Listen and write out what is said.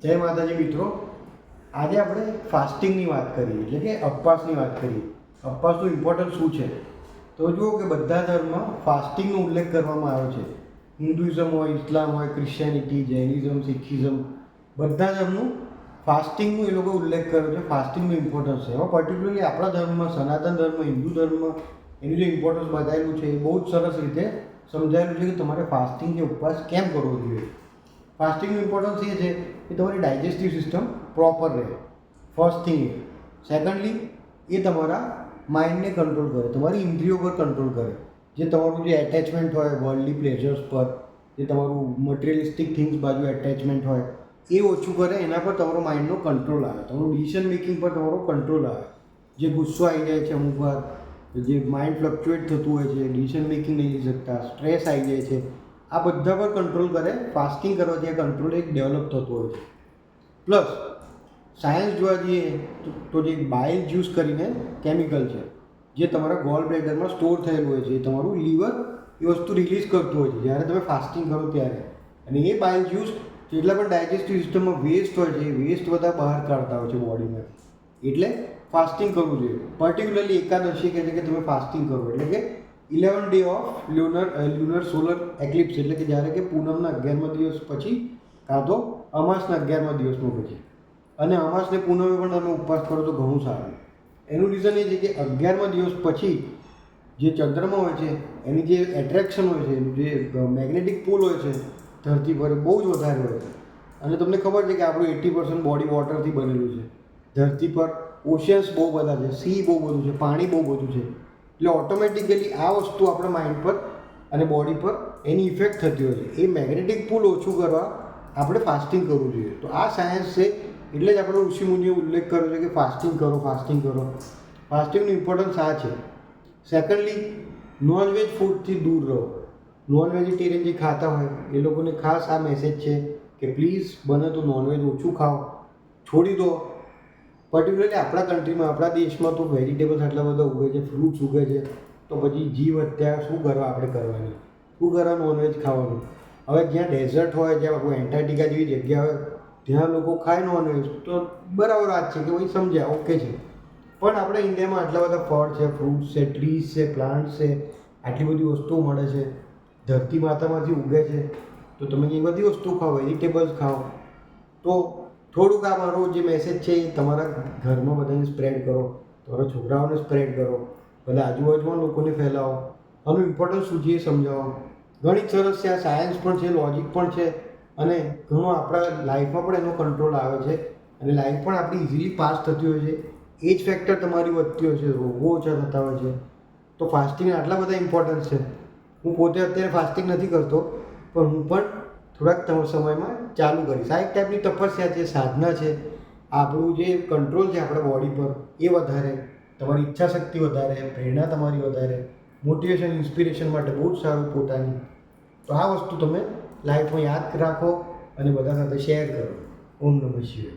જય માતાજી મિત્રો, આજે આપણે ફાસ્ટિંગની વાત કરીએ, એટલે કે ઉપવાસની વાત કરીએ. ઉપવાસનું ઇમ્પોર્ટન્સ શું છે? તો જુઓ કે બધા ધર્મમાં ફાસ્ટિંગનો ઉલ્લેખ કરવામાં આવ્યો છે. હિન્દુઇઝમ હોય, ઇસ્લામ હોય, ક્રિશ્ચિયાનિટી, જૈનિઝમ, શીખિઝમ, બધા ધર્મનું ફાસ્ટિંગનું એ લોકો ઉલ્લેખ કર્યો છે. ફાસ્ટિંગનું ઇમ્પોર્ટન્સ છે. એમાં પર્ટિક્યુલરલી આપણા ધર્મમાં, સનાતન ધર્મ, હિન્દુ ધર્મમાં એનું જે ઇમ્પોર્ટન્સ બતાવેલું છે એ બહુ જ સરસ રીતે સમજાયેલું છે કે તમારે ફાસ્ટિંગ કે ઉપવાસ કેમ કરવો જોઈએ. ફાસ્ટિંગનું ઇમ્પોર્ટન્સ એ છે કે તમારી ડાયજેસ્ટિવ સિસ્ટમ પ્રોપર રહે, ફર્સ્ટ થિંગ એ. સેકન્ડલી, એ તમારા માઇન્ડને કંટ્રોલ કરે, તમારી ઇન્દ્રિયો પર કંટ્રોલ કરે. જે તમારું જે એટેચમેન્ટ હોય વર્લ્ડલી પ્લેઝર્સ પર, જે તમારું મટીરિયલિસ્ટિક થિંગ્સ બાજુ એટેચમેન્ટ હોય એ ઓછું કરે. એના પર તમારો માઇન્ડનો કંટ્રોલ આવે, તમારું ડિસિઝન મેકિંગ પર તમારો કંટ્રોલ આવે. જે ગુસ્સો આવી જાય છે અમુક વાર, જે માઇન્ડ ફ્લક્ચ્યુએટ થતું હોય છે, ડિસિઝન મેકિંગ નહીં લઈ શકતા, સ્ટ્રેસ આવી જાય છે, આ બધા પર કંટ્રોલ કરે. ફાસ્ટિંગ કરવાથી આ કંટ્રોલ એક ડેવલપ થતો હોય છે. પ્લસ સાયન્સ જોવા જઈએ તો જે બાઇલ જ્યુસ કરીને કેમિકલ છે, જે તમારા ગોલ બ્લેડરમાં સ્ટોર થયેલું હોય છે, એ તમારું લીવર એ વસ્તુ રિલીઝ કરતું હોય છે જ્યારે તમે ફાસ્ટિંગ કરો ત્યારે. અને એ બાઇલ જ્યુસ જેટલા પણ ડાયજેસ્ટિવ સિસ્ટમમાં વેસ્ટ હોય છે એ વેસ્ટ બધા બહાર કાઢતા હોય છે બોડીમાં. એટલે ફાસ્ટિંગ કરવું જોઈએ. પર્ટિક્યુલરલી એકાદશી કહે છે કે તમે ફાસ્ટિંગ કરો, એટલે કે 11 day of lunar solar Eclipse, એટલે કે જ્યારે કે પૂનમના 11મા દિવસ પછી કાં તો અમાસના 11મા દિવસમાં પછી. અને અમાસને પૂનમે પણ તમે ઉપવાસ કરો તો ઘણું સારું. એનું રીઝન એ છે કે 11મા દિવસ પછી જે ચંદ્રમાં હોય છે એની જે એટ્રેક્શન હોય છે, એનું જે મેગ્નેટિક પુલ હોય છે ધરતી પર, બહુ જ વધારે હોય છે. અને તમને ખબર છે કે આપણું 80% બોડી વોટરથી બનેલું છે. ધરતી પર ઓશિયન્સ બહુ બધા છે, સી બહુ બધું છે, પાણી બહુ બધું છે. એટલે ઓટોમેટિકલી આ વસ્તુ આપણા માઇન્ડ પર અને બોડી પર એની ઇફેક્ટ થતી હોય છે. એ મેગ્નેટિક પુલ ઓછું કરવા આપણે ફાસ્ટિંગ કરવું જોઈએ. તો આ સાયન્સ છે, એટલે જ આપણે ઋષિમુનિએ ઉલ્લેખ કર્યો છે કે ફાસ્ટિંગ કરો, ફાસ્ટિંગ કરો. ફાસ્ટિંગનું ઇમ્પોર્ટન્સ આ છે. સેકન્ડલી, નોનવેજ ફૂડથી દૂર રહો. નોન વેજીટેરિયન જે ખાતા હોય એ લોકોને ખાસ આ મેસેજ છે કે પ્લીઝ બને તો નોનવેજ ઓછું ખાઓ, છોડી દો. પર્ટિક્યુલરલી આપણા કન્ટ્રીમાં, આપણા દેશમાં તો વેજીટેબલ્સ આટલા બધા ઉગે છે, ફ્રૂટ્સ ઉગે છે, તો પછી જીવ હત્યા શું કરવા આપણે કરવાની? શું કરવા નોનવેજ ખાવાનું? હવે જ્યાં ડેઝર્ટ હોય, જ્યાં આપણું એન્ટાર્ટિકા જેવી જગ્યા હોય, ત્યાં લોકો ખાય નોનવેજ તો બરાબર વાત છે કે ભાઈ સમજ્યા, ઓકે છે. પણ આપણે ઇન્ડિયામાં આટલા બધા ફળ છે, ફ્રૂટ્સ છે, ટ્રીઝ છે, પ્લાન્ટ્સ છે, આટલી બધી વસ્તુઓ મળે છે, ધરતી માતામાંથી ઉગે છે, તો તમે એ બધી વસ્તુ ખાઓ, વેજીટેબલ્સ ખાઓ. તો થોડુંક આ મારો જે મેસેજ છે એ તમારા ઘરમાં બધાને સ્પ્રેડ કરો, તમારા છોકરાઓને સ્પ્રેડ કરો, બધા આજુબાજુમાં લોકોને ફેલાવો. આનું ઇમ્પોર્ટન્સ શું છે એ સમજાવો. ઘણી સરસ છે, આ સાયન્સ પણ છે, લોજિક પણ છે, અને ઘણું આપણા લાઈફમાં પણ એનો કંટ્રોલ આવે છે, અને લાઈફ પણ આપણી ઇઝીલી પાસ થતી હોય છે. એજ ફેક્ટર તમારી વધતી હોય છે, રોગો ઓછા થતા હોય છે. તો ફાસ્ટિંગ આટલા બધા ઇમ્પોર્ટન્સ છે. હું પોતે અત્યારે ફાસ્ટિંગ નથી કરતો, પણ હું પણ થોડાક સમયમાં ચાલુ કરીશ. આ એક ટાઈપની તપસ્યા છે, સાધના છે. આપણું જે કંટ્રોલ છે આપણા બોડી પર એ વધારે, તમારી ઈચ્છા શક્તિ વધારે, પ્રેરણા તમારી વધારે, મોટિવેશન, ઇન્સ્પિરેશન માટે બહુ જ સારું પોતાની. તો આ વસ્તુ તમે લાઈફમાં યાદ રાખો અને બધા સાથે શેર કરો. ઓમ નમઃ શિવાય.